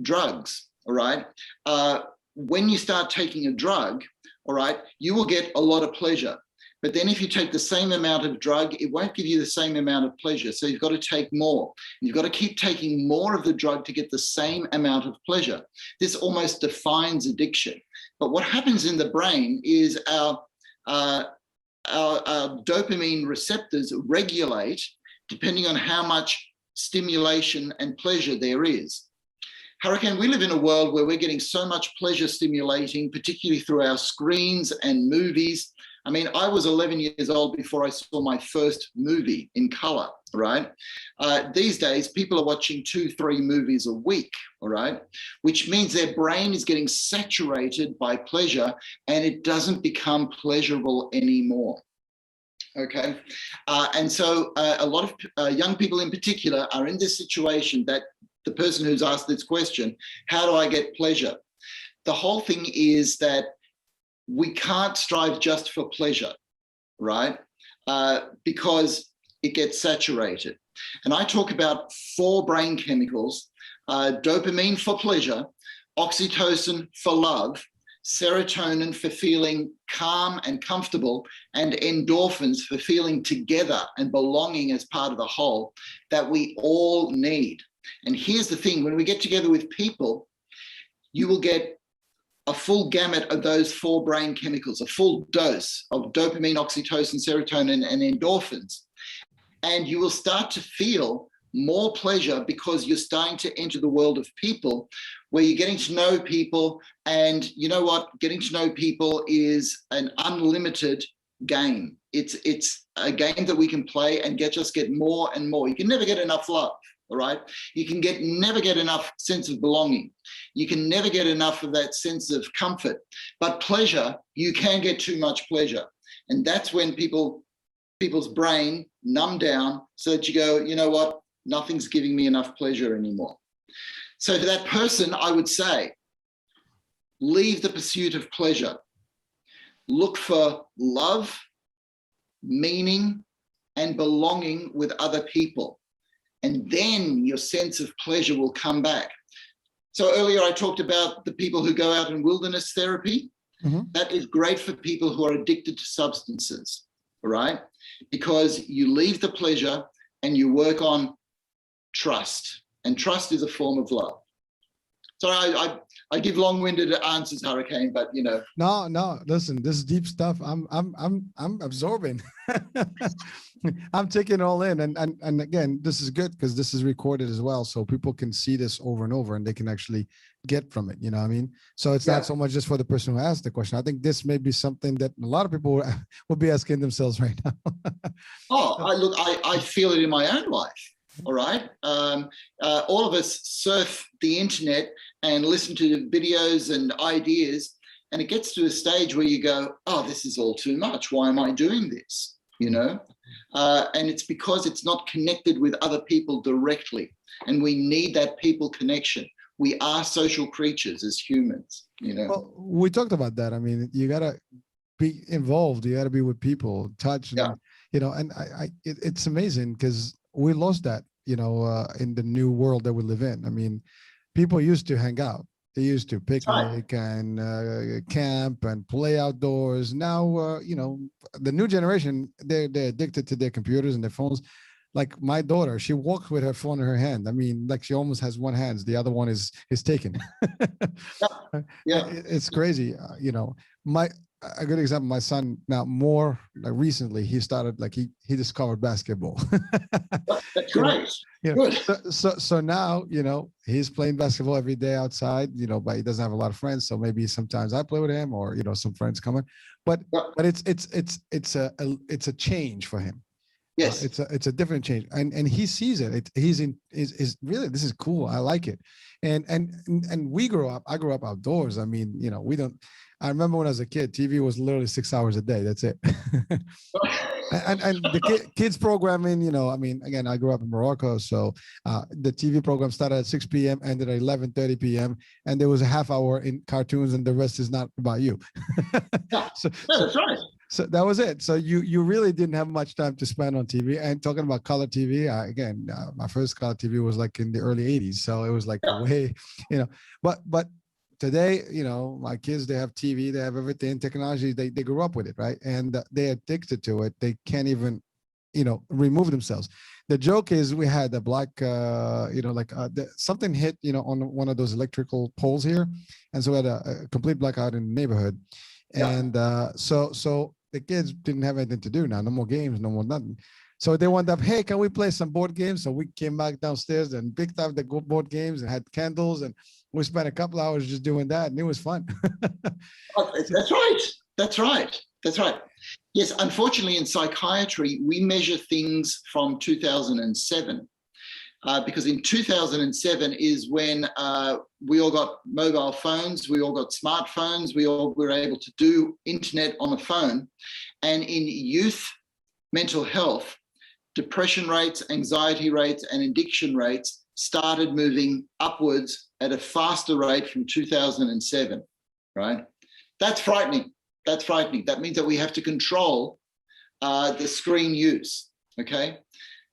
drugs, all right? When you start taking a drug, all right, you will get a lot of pleasure. But then if you take the same amount of drug, it won't give you the same amount of pleasure. So you've got to take more. You've got to keep taking more of the drug to get the same amount of pleasure. This almost defines addiction. But what happens in the brain is our dopamine receptors regulate depending on how much stimulation and pleasure there is. Hurricane, we live in a world where we're getting so much pleasure stimulating, particularly through our screens and movies. I mean, I was 11 years old before I saw my first movie in color, right? These days, people are watching 2-3 movies a week, all right? Which means their brain is getting saturated by pleasure and it doesn't become pleasurable anymore. Okay, and so a lot of young people in particular are in this situation that the person who's asked this question, how do I get pleasure? The whole thing is that we can't strive just for pleasure, right? Because it gets saturated. And I talk about 4 brain chemicals, dopamine for pleasure, oxytocin for love, serotonin for feeling calm and comfortable, and endorphins for feeling together and belonging as part of the whole that we all need. And here's the thing, when we get together with people, you will get a full gamut of those 4 brain chemicals, a full dose of dopamine, oxytocin, serotonin, and endorphins. And you will start to feel more pleasure because you're starting to enter the world of people where you're getting to know people. And you know what? Getting to know people is an unlimited game. It's a game that we can play and just get more and more. You can never get enough love. All right. You can never get enough sense of belonging. You can never get enough of that sense of comfort. But pleasure, you can get too much pleasure. And that's when people's brain numb down so that you go, you know what? Nothing's giving me enough pleasure anymore. So to that person, I would say, leave the pursuit of pleasure. Look for love, meaning, and belonging with other people. And then your sense of pleasure will come back. So earlier I talked about the people who go out in wilderness therapy. Mm-hmm. That is great for people who are addicted to substances, right? Because you leave the pleasure and you work on trust. And trust is a form of love. So I give long-winded answers, Hurricane, but you know. No, listen, this is deep stuff. I'm absorbing. I'm taking it all in. And again, this is good because this is recorded as well. So people can see this over and over and they can actually get from it. You know what I mean? So it's not so much just for the person who asked the question. I think this may be something that a lot of people will be asking themselves right now. I feel it in my own life. All right. All of us surf the internet and listen to videos and ideas, and it gets to a stage where you go, oh, this is all too much. Why am I doing this? You know, and it's because it's not connected with other people directly. And we need that people connection. We are social creatures as humans, you know. Well, we talked about that. I mean, you got to be involved. You got to be with people, touch, and, you know, and it's amazing because we lost that, you know, in the new world that we live in. I mean, people used to hang out. They used to picnic and camp and play outdoors. Now, you know, the new generation, they're addicted to their computers and their phones. Like my daughter, she walks with her phone in her hand. I mean, like she almost has one hand. The other one is taken. It's crazy. You know, a good example, my son now more like recently, he started like he discovered basketball. That's great. You know, so now, you know, he's playing basketball every day outside, you know, but he doesn't have a lot of friends. So maybe sometimes I play with him or, you know, some friends come in, but it's a change for him. Yes. It's a different change. And he sees it. He's really, this is cool. I like it. And I grew up outdoors. I mean, you know, I remember when I was a kid, TV was literally 6 hours a day. That's it. and the kids programming, you know, I mean, again, I grew up in Morocco. So the TV program started at 6 p.m., ended at 11:30 p.m. And there was a half hour in cartoons and the rest is not about you. That's right. So that was it. So you really didn't have much time to spend on TV. And talking about color TV, again, my first color TV was like in the early 80s. So it was like way, you know, but today, you know, my kids, they have TV, they have everything, technology, they grew up with it, right? And they're addicted to it. They can't even, you know, remove themselves. The joke is we had a black, you know, like something hit, you know, on one of those electrical poles here. And so we had a complete blackout in the neighborhood. And so the kids didn't have anything to do now. No more games, no more nothing. So they wound up, hey, can we play some board games? So we came back downstairs and picked up the board games and had candles, and we spent a couple hours just doing that, and it was fun. That's right. That's right. That's right. Yes, unfortunately, in psychiatry, we measure things from 2007. Because in 2007 is when we all got mobile phones, we all got smartphones, we all were able to do internet on a phone. And in youth mental health, depression rates, anxiety rates, and addiction rates started moving upwards at a faster rate from 2007, right? That's frightening. That's frightening. That means that we have to control the screen use, okay?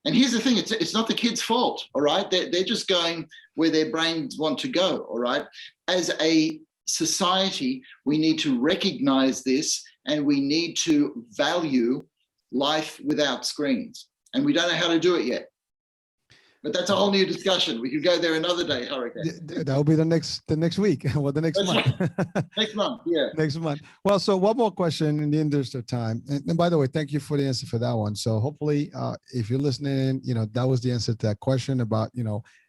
And here's the thing, it's not the kids' fault, all right? They're just going where their brains want to go, all right? As a society, we need to recognize this, and we need to value life without screens. And we don't know how to do it yet. But that's a whole new discussion. We could go there another day, Hurricane. That'll be the next week, or the next month. Next month, yeah. Next month. Well, so one more question in the interest of time. And by the way, thank you for the answer for that one. So hopefully, if you're listening, that was the answer to that question about,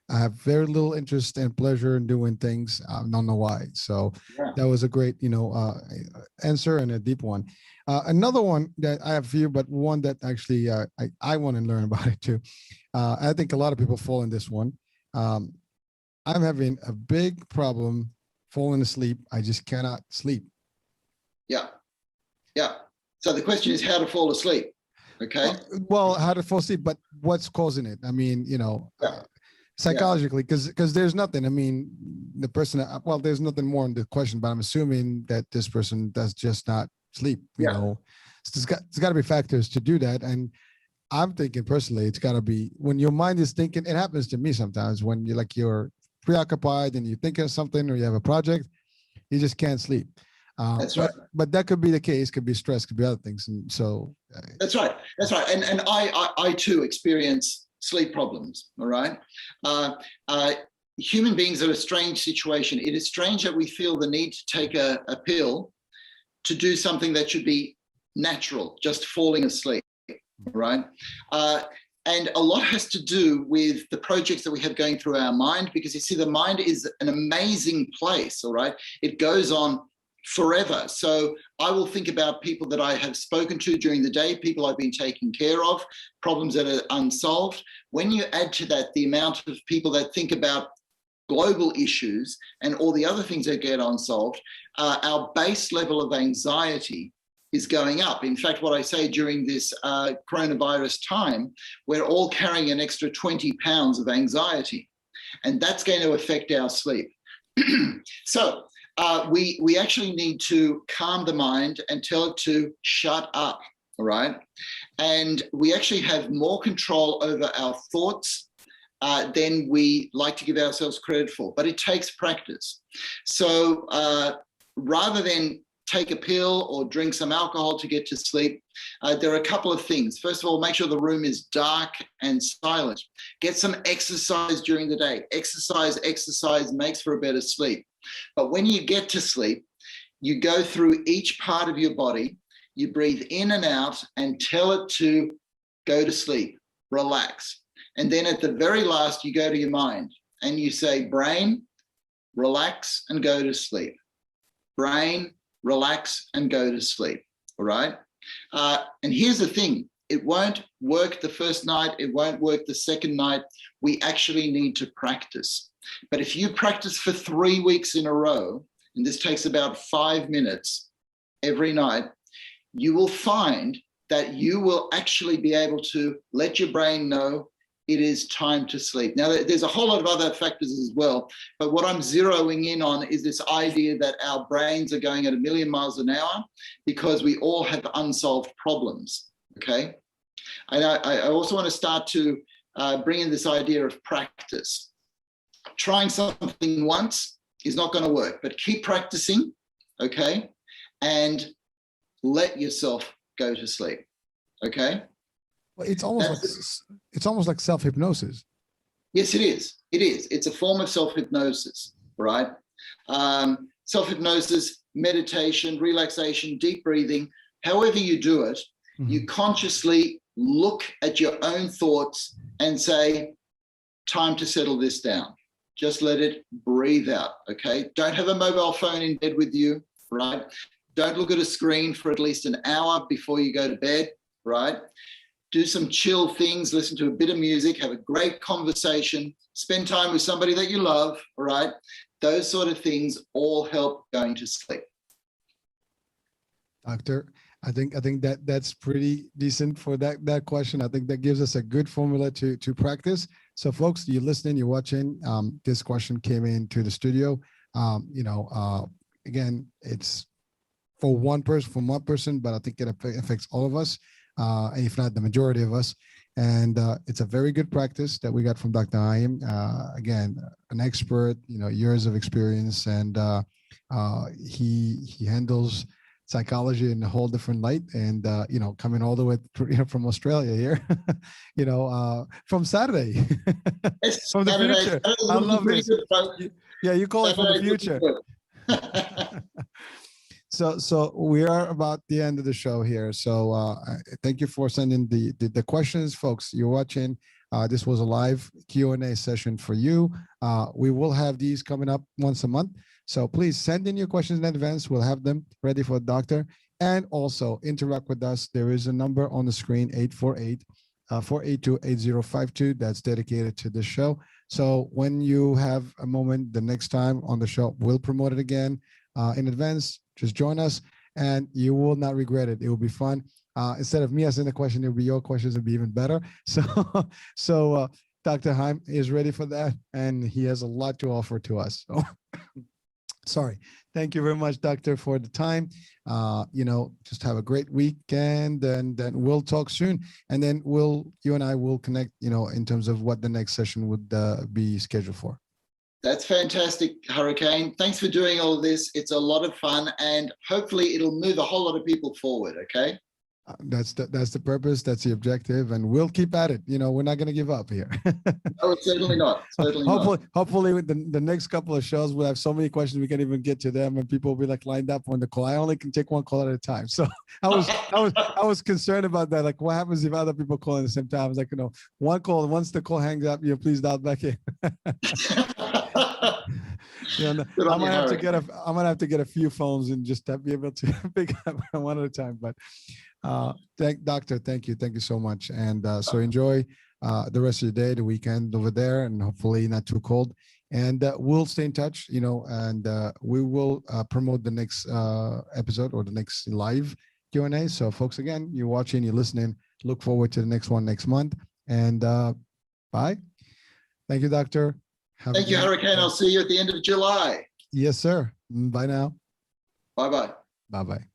I have very little interest and pleasure in doing things. I don't know why. So that was a great, answer, and a deep one. Another one that I have for you, but one that actually I want to learn about it too. I think a lot of people fall in this one. I'm having a big problem falling asleep. I just cannot sleep. Yeah. Yeah. So the question is how to fall asleep. Okay. Well, how to fall asleep, but what's causing it? I mean, psychologically, because there's nothing. I mean, the person, there's nothing more in the question, but I'm assuming that this person does just not sleep. You know, there's got to be factors to do that. And I'm thinking personally, it's got to be when your mind is thinking. It happens to me sometimes when you're preoccupied and you're thinking of something, or you have a project, you just can't sleep. That's right. But that could be the case. Could be stress. Could be other things. And so that's right. That's right. And I too experience sleep problems. All right. Human beings are a strange situation. It is strange that we feel the need to take a pill to do something that should be natural, just falling asleep. Right. And a lot has to do with the projects that we have going through our mind, because you see, the mind is an amazing place. All right. It goes on forever. So I will think about people that I have spoken to during the day, people I've been taking care of, problems that are unsolved. When you add to that the amount of people that think about global issues and all the other things that get unsolved, our base level of anxiety is going up. In fact, what I say during this coronavirus time, we're all carrying an extra 20 pounds of anxiety, and that's going to affect our sleep. So we actually need to calm the mind and tell it to shut up, all right? And we actually have more control over our thoughts than we like to give ourselves credit for, but it takes practice. So rather than take a pill or drink some alcohol to get to sleep, there are a couple of things. First of all, make sure the room is dark and silent. Get some exercise during the day. Exercise makes for a better sleep. But when you get to sleep, you go through each part of your body, you breathe in and out and tell it to go to sleep, relax. And then at the very last, you go to your mind and you say, brain, relax and go to sleep. Brain, relax and go to sleep, all right? And here's the thing, it won't work the first night, it won't work the second night. We actually need to practice. But if you practice for 3 weeks in a row, and this takes about 5 minutes every night, you will find that you will actually be able to let your brain know it is time to sleep. Now, there's a whole lot of other factors as well, but what I'm zeroing in on is this idea that our brains are going at 1,000,000 miles an hour because we all have unsolved problems, okay? And I also want to start to bring in this idea of practice. Trying something once is not going to work, but keep practicing, okay? And let yourself go to sleep, okay? Well, it's almost like self-hypnosis. Yes, it is. It is. It's a form of self-hypnosis, right? Self-hypnosis, meditation, relaxation, deep breathing, however you do it, you consciously look at your own thoughts and say, time to settle this down. Just let it breathe out, okay? Don't have a mobile phone in bed with you, right? Don't look at a screen for at least an hour before you go to bed, right? Do some chill things, listen to a bit of music, have a great conversation, spend time with somebody that you love, all right? Those sort of things all help going to sleep. Doctor, I think that's pretty decent for that question. I think that gives us a good formula to practice. So folks, you're listening, you're watching. This question came into the studio. Again, it's for one person, but I think it affects all of us, if not the majority of us. And it's a very good practice that we got from Dr. Heim. Again, an expert, years of experience, and he handles psychology in a whole different light, and coming all the way from Australia here, from Saturday, Yes, from the Saturday, future. I love this. Yeah, you call Saturday, it from the future. So we are about the end of the show here. So thank you for sending the questions, folks. You're watching. This was a live Q&A session for you. We will have these coming up once a month. So please send in your questions in advance. We'll have them ready for the doctor. And also interact with us. There is a number on the screen, 848-482-8052. That's dedicated to this show. So when you have a moment the next time on the show, we'll promote it again in advance. Just join us and you will not regret it. It will be fun. Instead of me asking the question, it'll be your questions. It'll be even better. So Dr. Heim is ready for that. And he has a lot to offer to us. So sorry. Thank you very much, Doctor, for the time. Just have a great weekend, and then we'll talk soon. And then you and I will connect, in terms of what the next session would be scheduled for. That's fantastic, Hurricane. Thanks for doing all of this. It's a lot of fun, and hopefully it'll move a whole lot of people forward, okay? That's the purpose. That's the objective, and we'll keep at it. We're not going to give up here. No, certainly not. Certainly hopefully with the next couple of shows, we'll have so many questions we can't even get to them, and people will be lined up on the call. I only can take one call at a time. So I was concerned about that. Like, what happens if other people call at the same time? I was like, one call. Once the call hangs up, please dial back in. I'm gonna have to get a few phones and just be able to pick up one at a time. But Doctor, thank you so much, and so enjoy the rest of your day, the weekend over there, and hopefully not too cold. And we'll stay in touch, and we will promote the next episode or the next live Q&A. So folks, again, you're watching, you're listening, look forward to the next one next month. And bye. Thank you, Doctor. Thank you, Hurricane. I'll see you at the end of July. Yes, sir. Bye now. Bye-bye. Bye-bye.